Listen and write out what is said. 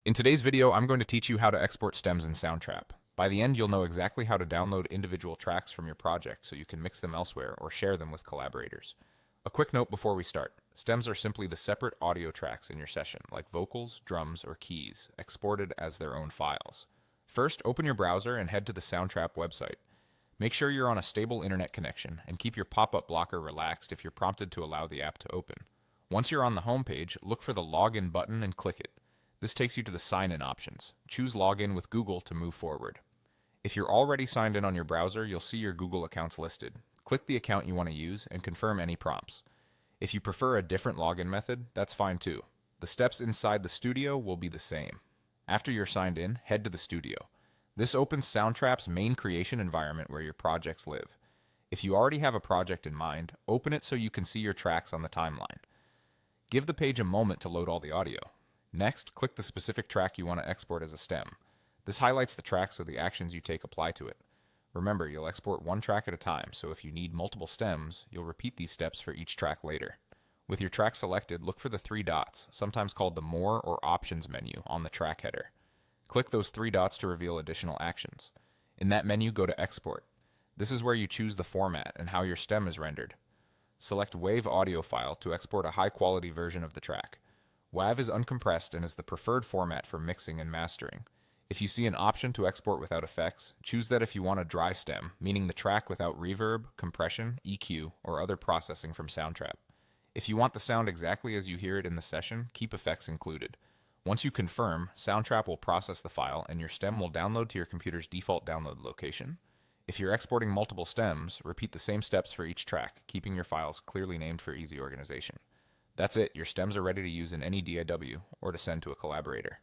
In today's video, I'm going to teach you how to export stems in Soundtrap. By the end, you'll know exactly how to download individual tracks from your project so you can mix them elsewhere or share them with collaborators. A quick note before we start. Stems are simply the separate audio tracks in your session, like vocals, drums, or keys, exported as their own files. First, open your browser and head to the Soundtrap website. Make sure you're on a stable internet connection and keep your pop-up blocker relaxed if you're prompted to allow the app to open. Once you're on the home page, look for the Login button and click it. This takes you to the sign-in options. Choose Login with Google to move forward. If you're already signed in on your browser, you'll see your Google accounts listed. Click the account you want to use and confirm any prompts. If you prefer a different login method, that's fine too. The steps inside the studio will be the same. After you're signed in, head to the studio. This opens Soundtrap's main creation environment where your projects live. If you already have a project in mind, open it so you can see your tracks on the timeline. Give the page a moment to load all the audio. Next, click the specific track you want to export as a stem. This highlights the track so the actions you take apply to it. Remember, you'll export one track at a time, so if you need multiple stems, you'll repeat these steps for each track later. With your track selected, look for the three dots, sometimes called the More or Options menu, on the track header. Click those three dots to reveal additional actions. In that menu, go to Export. This is where you choose the format and how your stem is rendered. Select WAV audio file to export a high-quality version of the track. WAV is uncompressed and is the preferred format for mixing and mastering. If you see an option to export without effects, choose that if you want a dry stem, meaning the track without reverb, compression, EQ, or other processing from Soundtrap. If you want the sound exactly as you hear it in the session, keep effects included. Once you confirm, Soundtrap will process the file and your stem will download to your computer's default download location. If you're exporting multiple stems, repeat the same steps for each track, keeping your files clearly named for easy organization. That's it, your stems are ready to use in any DAW or to send to a collaborator.